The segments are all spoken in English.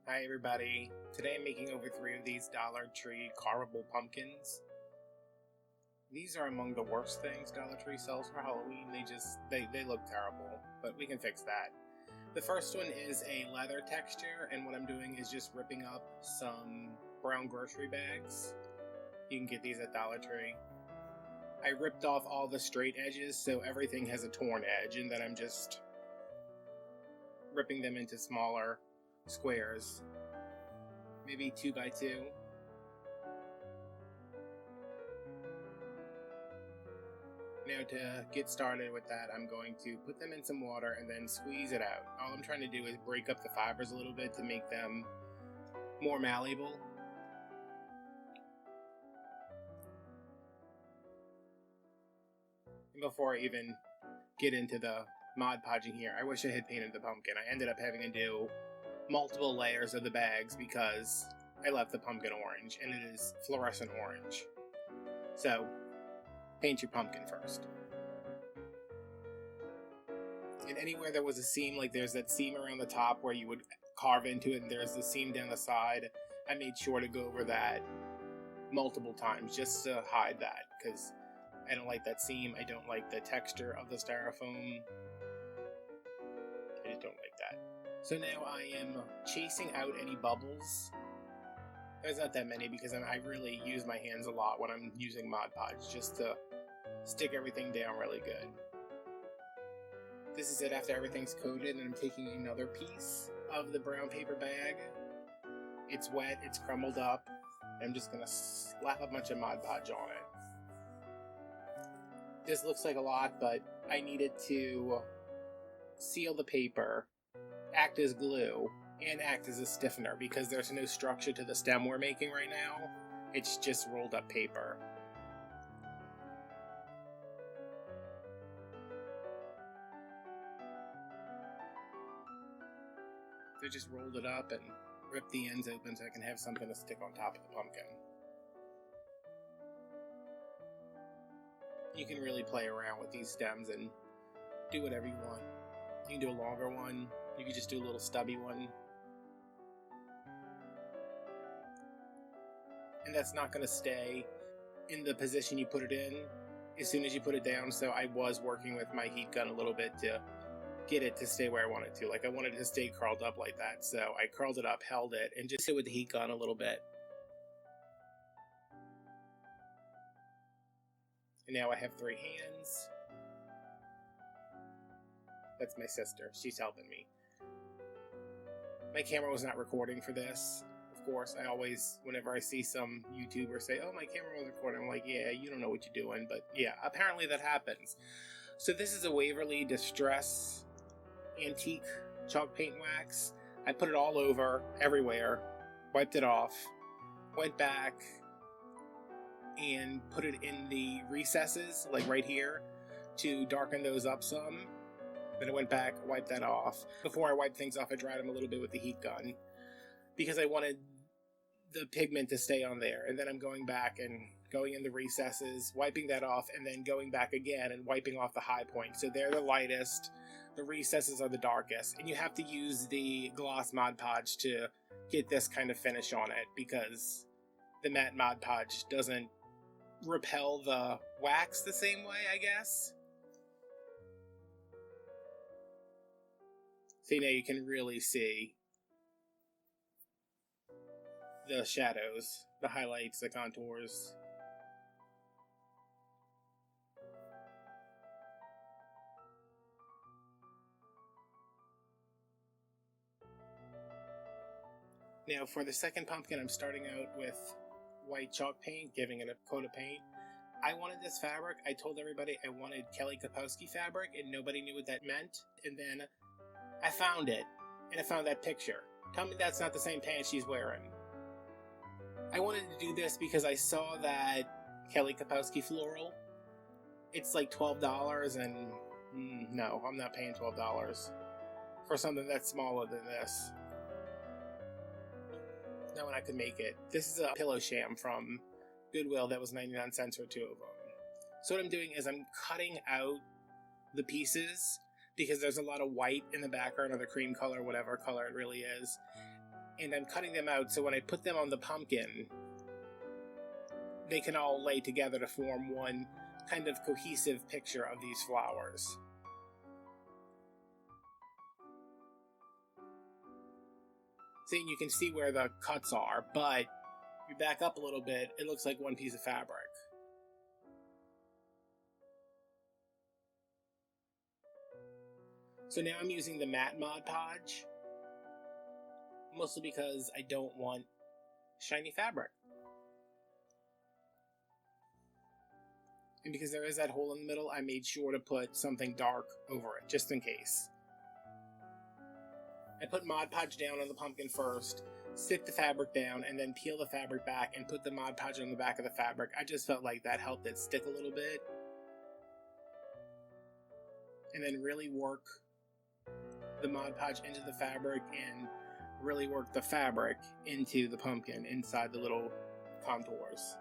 Hi everybody, today I'm making over 3 of these Dollar Tree carvable pumpkins. These are among the worst things Dollar Tree sells for Halloween. They look terrible, but we can fix that. The first one is a leather texture, and what I'm doing is just ripping up some brown grocery bags. You can get these at Dollar Tree. I ripped off all the straight edges so everything has a torn edge, and then I'm just ripping them into smaller squares, maybe 2 by 2. Now to get started with that, I'm going to put them in some water and then squeeze it out. All I'm trying to do is break up the fibers a little bit to make them more malleable. And before I even get into the Mod Podging here, I wish I had painted the pumpkin. I ended up having to do multiple layers of the bags because I left the pumpkin orange, and it is fluorescent orange. So, paint your pumpkin first. And anywhere there was a seam, like there's that seam around the top where you would carve into it, and there's the seam down the side, I made sure to go over that multiple times just to hide that, because I don't like that seam. I don't like the texture of the styrofoam. I just don't like that. So now I am chasing out any bubbles. There's not that many because I really use my hands a lot when I'm using Mod Podge, just to stick everything down really good. This is it after everything's coated, and I'm taking another piece of the brown paper bag. It's wet, it's crumbled up. I'm just going to slap a bunch of Mod Podge on it. This looks like a lot, but I needed to seal the paper, act as glue, and act as a stiffener because there's no structure to the stem we're making right now. It's just rolled up paper. So I just rolled it up and ripped the ends open so I can have something to stick on top of the pumpkin. You can really play around with these stems and do whatever you want. You can do a longer one. You can just do a little stubby one. And that's not going to stay in the position you put it in as soon as you put it down. So I was working with my heat gun a little bit to get it to stay where I wanted to. Like I wanted it to stay curled up like that. So I curled it up, held it, and just sit with the heat gun a little bit. And now I have 3 hands. That's my sister. She's helping me. My camera was not recording for this. Of course, I always, whenever I see some YouTuber say, oh, my camera was recording, I'm like, yeah, you don't know what you're doing. But yeah, apparently that happens. So this is a Waverly Distress Antique Chalk Paint Wax. I put it all over, everywhere, wiped it off, went back, and put it in the recesses, like right here, to darken those up some. Then I went back, wiped that off. Before I wiped things off, I dried them a little bit with the heat gun because I wanted the pigment to stay on there. And then I'm going back and going in the recesses, wiping that off, and then going back again and wiping off the high points. So they're the lightest, the recesses are the darkest, and you have to use the gloss Mod Podge to get this kind of finish on it because the matte Mod Podge doesn't repel the wax the same way, I guess. See, now you can really see the shadows, the highlights, the contours. Now for the second pumpkin, I'm starting out with white chalk paint, giving it a coat of paint. I wanted this fabric. I told everybody I wanted Kelly Kapowski fabric, and nobody knew what that meant. And then I found it, and I found that picture. Tell me that's not the same pants she's wearing. I wanted to do this because I saw that Kelly Kapowski floral. It's like $12, and no, I'm not paying $12 for something that's smaller than this. Not when I could make it. This is a pillow sham from Goodwill that was 99 cents for 2 of them. So what I'm doing is I'm cutting out the pieces because there's a lot of white in the background, or the cream color, whatever color it really is. And I'm cutting them out so when I put them on the pumpkin, they can all lay together to form one kind of cohesive picture of these flowers. See, you can see where the cuts are, but if you back up a little bit, it looks like one piece of fabric. So now I'm using the matte Mod Podge, mostly because I don't want shiny fabric. And because there is that hole in the middle, I made sure to put something dark over it, just in case. I put Mod Podge down on the pumpkin first, stick the fabric down, and then peel the fabric back and put the Mod Podge on the back of the fabric. I just felt like that helped it stick a little bit. And then really work the Mod Podge into the fabric and really work the fabric into the pumpkin inside the little contours.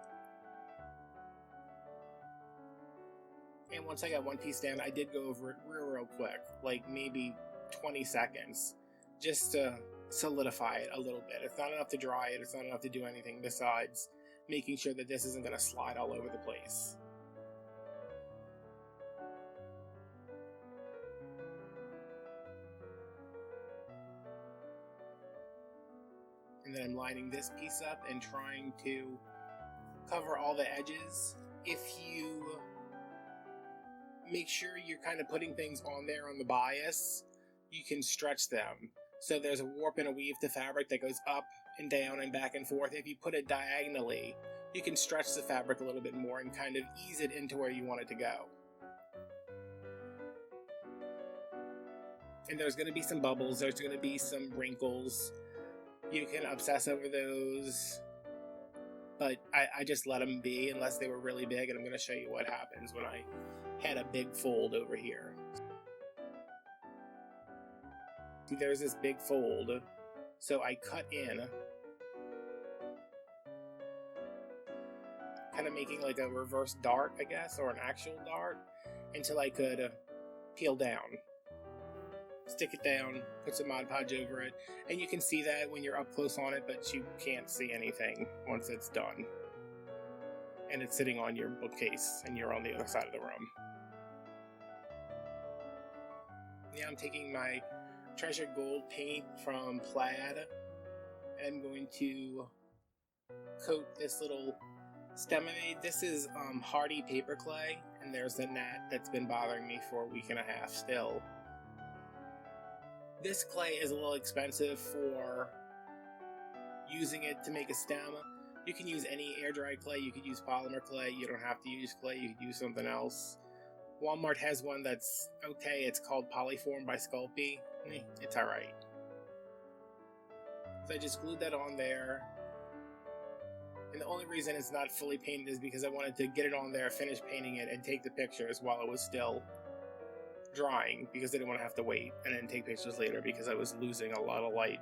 And once I got one piece down, I did go over it real quick, like maybe 20 seconds, just to solidify it a little bit. It's not enough to dry it, it's not enough to do anything besides making sure that this isn't going to slide all over the place. And then I'm lining this piece up and trying to cover all the edges. If you make sure you're kind of putting things on there on the bias, you can stretch them. So there's a warp and a weave to fabric that goes up and down and back and forth. If you put it diagonally, you can stretch the fabric a little bit more and kind of ease it into where you want it to go. And there's going to be some bubbles, there's going to be some wrinkles. You can obsess over those, but I just let them be unless they were really big, and I'm going to show you what happens when I had a big fold over here. See, there's this big fold, so I cut in, kind of making like a reverse dart, I guess, or an actual dart, until I could peel down. Stick it down, put some Mod Podge over it, and you can see that when you're up close on it, but you can't see anything once it's done. And it's sitting on your bookcase, and you're on the other side of the room. Now I'm taking my Treasured Gold paint from Plaid, and I'm going to coat this little stem I made. This is Hardy paper clay, and there's the gnat that's been bothering me for a week and a half still. This clay is a little expensive for using it to make a stem. You can use any air-dried clay, you could use polymer clay, you don't have to use clay, you could use something else. Walmart has one that's okay, it's called Polyform by Sculpey. It's alright. So I just glued that on there. And the only reason it's not fully painted is because I wanted to get it on there, finish painting it, and take the pictures while it was still drying, because I didn't want to have to wait and then take pictures later because I was losing a lot of light.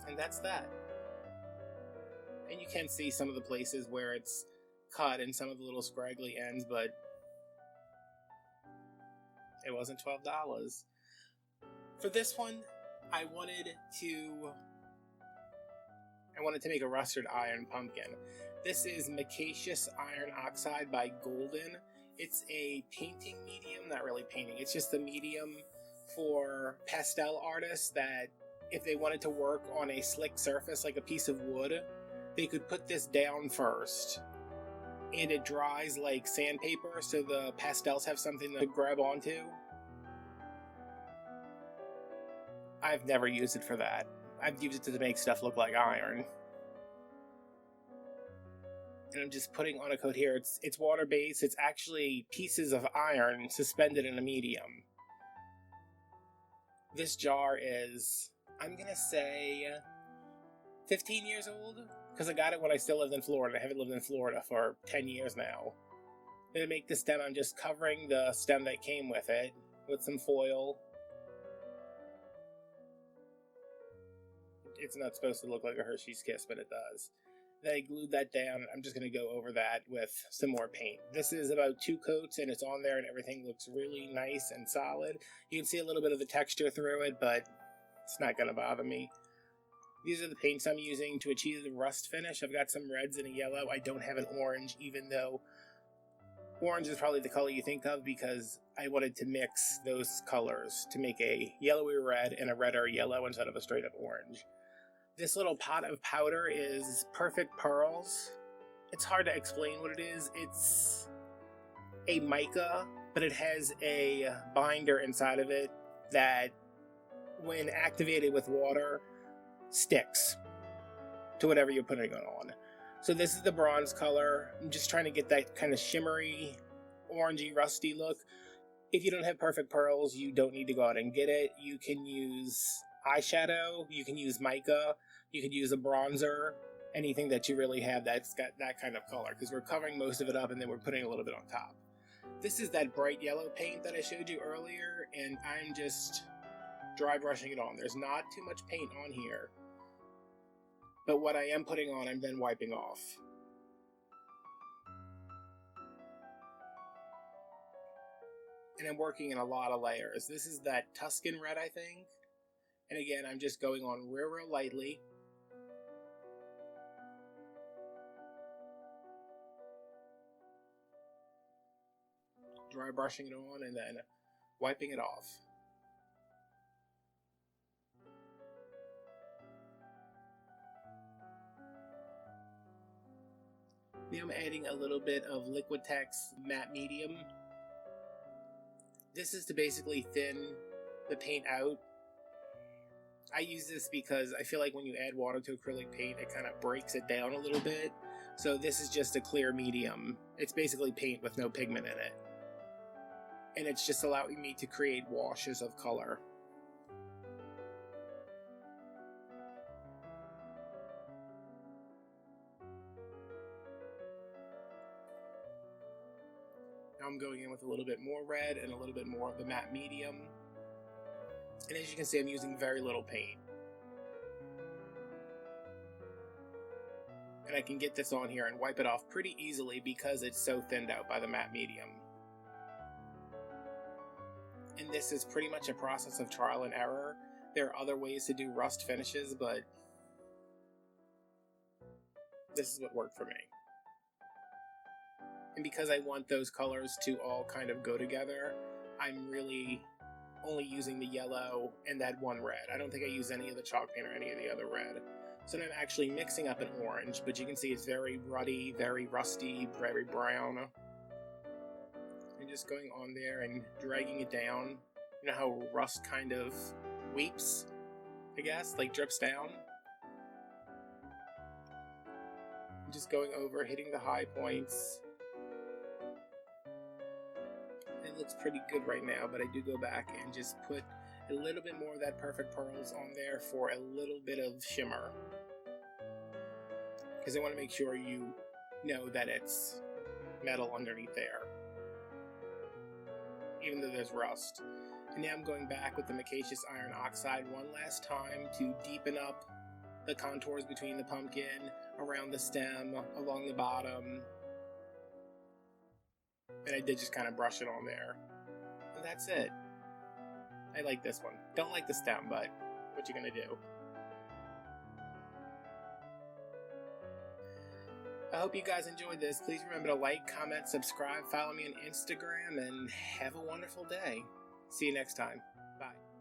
And that's that. And you can see some of the places where it's cut and some of the little scraggly ends, but it wasn't $12. For this one, I wanted to make a rusted iron pumpkin. This is Micaceous Iron Oxide by Golden. It's a painting medium, not really painting, it's just a medium for pastel artists that if they wanted to work on a slick surface like a piece of wood, they could put this down first. And it dries like sandpaper, so the pastels have something to grab onto. I've never used it for that. I've used it to make stuff look like iron. And I'm just putting on a coat here. It's water-based. It's actually pieces of iron suspended in a medium. This jar is, I'm gonna say, 15 years old? Because I got it when I still lived in Florida. I haven't lived in Florida for 10 years now. And to make the stem, I'm just covering the stem that came with it with some foil. It's not supposed to look like a Hershey's Kiss, but it does. Then I glued that down. I'm just going to go over that with some more paint. This is about 2 coats, and it's on there, and everything looks really nice and solid. You can see a little bit of the texture through it, but it's not going to bother me. These are the paints I'm using to achieve the rust finish. I've got some reds and a yellow. I don't have an orange, even though orange is probably the color you think of, because I wanted to mix those colors to make a yellowy red and a redder yellow instead of a straight up orange. This little pot of powder is Perfect Pearls. It's hard to explain what it is. It's a mica, but it has a binder inside of it that, when activated with water, sticks to whatever you're putting it on. So this is the bronze color. I'm just trying to get that kind of shimmery, orangey, rusty look. If you don't have Perfect Pearls, you don't need to go out and get it. You can use eyeshadow, you can use mica, you could use a bronzer, anything that you really have that's got that kind of color, because we're covering most of it up and then we're putting a little bit on top. This is that bright yellow paint that I showed you earlier, and I'm just dry brushing it on. There's not too much paint on here, but what I am putting on, I'm then wiping off. And I'm working in a lot of layers. This is that Tuscan red, I think. And again, I'm just going on real lightly. Dry brushing it on and then wiping it off. Now I'm adding a little bit of Liquitex Matte Medium. This is to basically thin the paint out. I use this because I feel like when you add water to acrylic paint, it kind of breaks it down a little bit. So this is just a clear medium. It's basically paint with no pigment in it. And it's just allowing me to create washes of color. Now I'm going in with a little bit more red and a little bit more of the matte medium. And as you can see, I'm using very little paint. And I can get this on here and wipe it off pretty easily because it's so thinned out by the matte medium. And this is pretty much a process of trial and error. There are other ways to do rust finishes, but this is what worked for me. And because I want those colors to all kind of go together, I'm really only using the yellow and that one red. I don't think I use any of the chalk paint or any of the other red. So now I'm actually mixing up an orange, but you can see it's very ruddy, very rusty, very brown. And just going on there and dragging it down. You know how rust kind of weeps, I guess, like drips down? I'm just going over, hitting the high points. It looks pretty good right now, but I do go back and just put a little bit more of that Perfect Pearls on there for a little bit of shimmer. Because I want to make sure you know that it's metal underneath there, even though there's rust. And now I'm going back with the Makeover Iron Oxide one last time to deepen up the contours between the pumpkin, around the stem, along the bottom. And I did just kind of brush it on there. And that's it. I like this one. Don't like the stem, but what you gonna do? I hope you guys enjoyed this. Please remember to like, comment, subscribe, follow me on Instagram, and have a wonderful day. See you next time. Bye.